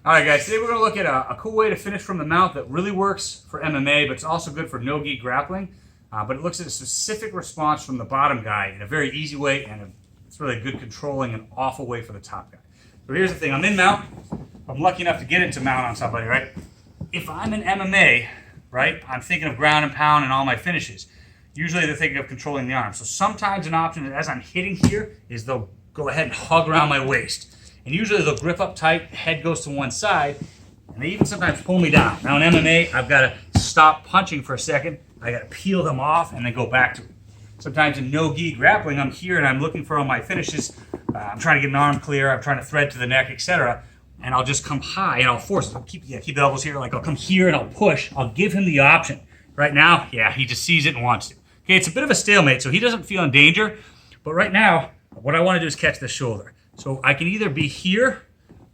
All right, guys, today we're going to look at a cool way to finish from the mount that really works for MMA, but it's also good for no gi grappling. But it looks at a specific response from the bottom guy in a very easy way, and it's really a good controlling and awful way for the top guy. So here's the thing. I'm in mount. I'm lucky enough to get into mount on somebody, right? If I'm in MMA, right, I'm thinking of ground and pound and all my finishes. Usually they're thinking of controlling the arm. So sometimes an option as I'm hitting here is they'll go ahead and hug around my waist. And usually they'll grip up tight, head goes to one side, and they even sometimes pull me down. Now in MMA, I've got to stop punching for a second. I got to peel them off and then go back to it. Sometimes in no gi grappling, I'm here and I'm looking for all my finishes. I'm trying to get an arm clear. I'm trying to thread to the neck, etc. And I'll just come high and I'll force it. I'll keep the elbows here. Like I'll come here and I'll push. I'll give him the option. Right now, yeah, he just sees it and wants to. Okay, it's a bit of a stalemate, so he doesn't feel in danger. But right now, what I want to do is catch the shoulder. So I can either be here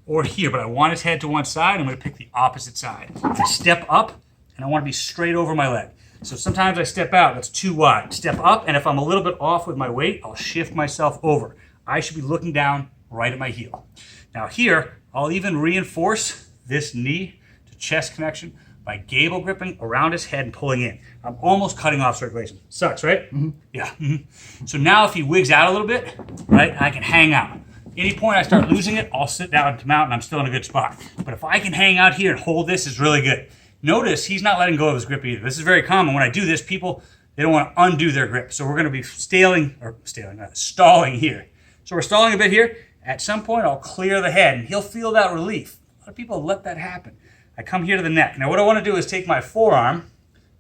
or here, but I want his head to one side. I'm going to pick the opposite side. I step up, and I want to be straight over my leg. So sometimes I step out, that's too wide. Step up, and if I'm a little bit off with my weight, I'll shift myself over. I should be looking down right at my heel. Now here, I'll even reinforce this knee to chest connection by gable gripping around his head and pulling in. I'm almost cutting off circulation. Sucks, right? Mm-hmm. Yeah. Mm-hmm. So now if he wigs out a little bit, right, I can hang out. Any point I start losing it, I'll sit down to mount and I'm still in a good spot. But if I can hang out here and hold this, is really good. Notice he's not letting go of his grip either. This is very common. When I do this, people, they don't want to undo their grip. So we're going to be stalling here. So we're stalling a bit here. At some point, I'll clear the head and he'll feel that relief. A lot of people let that happen. I come here to the neck. Now what I want to do is take my forearm,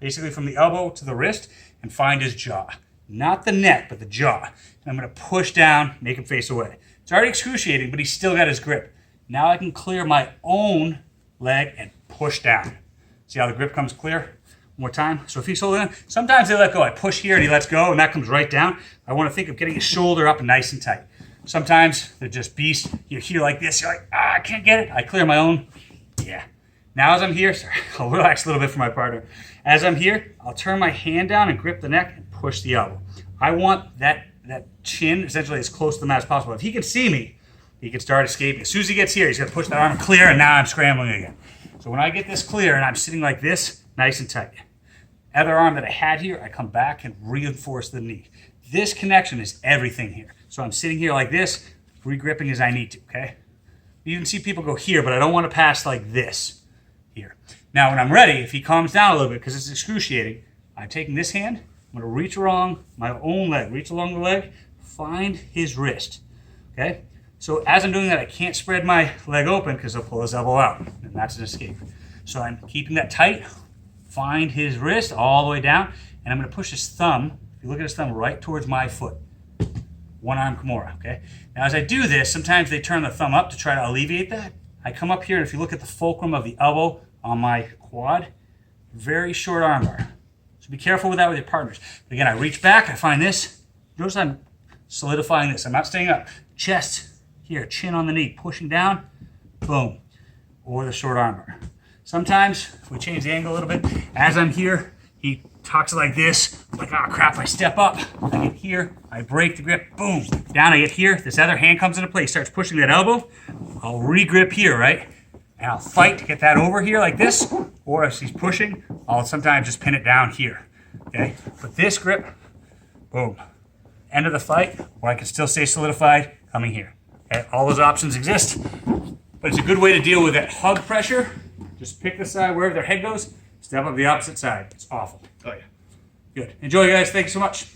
basically from the elbow to the wrist, and find his jaw. Not the neck, but the jaw. And I'm going to push down, make him face away. It's already excruciating, but he's still got his grip. Now I can clear my own leg and push down. See how the grip comes clear? One more time. So if he's holding on, sometimes they let go. I push here and he lets go and that comes right down. I want to think of getting his shoulder up nice and tight. Sometimes they're just beasts. You're here like this. You're like, I can't get it. I clear my own. Yeah. Now as I'm here, sorry, I'll relax a little bit for my partner. As I'm here, I'll turn my hand down and grip the neck and push the elbow. I want that chin essentially as close to the mat as possible. If he can see me, he can start escaping. As soon as he gets here, he's going to push that arm clear, and now I'm scrambling again. So when I get this clear and I'm sitting like this, nice and tight. Other arm that I had here, I come back and reinforce the knee. This connection is everything here. So I'm sitting here like this, re-gripping as I need to, okay? You can see people go here, but I don't want to pass like this here. Now when I'm ready, if he calms down a little bit, because it's excruciating, I'm taking this hand, I'm going to reach along my own leg, reach along the leg, find his wrist, okay? So as I'm doing that, I can't spread my leg open because he'll pull his elbow out, and that's an escape. So I'm keeping that tight, find his wrist all the way down, and I'm going to push his thumb, if you look at his thumb, right towards my foot. One arm kimura, okay? Now as I do this, sometimes they turn the thumb up to try to alleviate that. I come up here, and if you look at the fulcrum of the elbow on my quad, very short arm bar. So be careful with that with your partners. But again, I reach back, I find this. Notice I'm solidifying this. I'm not staying up. Chest here, chin on the knee, pushing down, boom, or the short arm bar. Sometimes, if we change the angle a little bit, as I'm here, he talks like this, like, oh crap, I step up, I get here, I break the grip, boom, down, I get here, this other hand comes into play, starts pushing that elbow, I'll re-grip here, right? And I'll fight to get that over here like this, or if he's pushing, I'll sometimes just pin it down here, okay? But this grip, boom, end of the fight, where I can still stay solidified, coming here. Okay? All those options exist, but it's a good way to deal with that hug pressure. Just pick the side wherever their head goes, step up the opposite side. It's awful. Oh yeah. Good. Enjoy, guys. Thank you so much.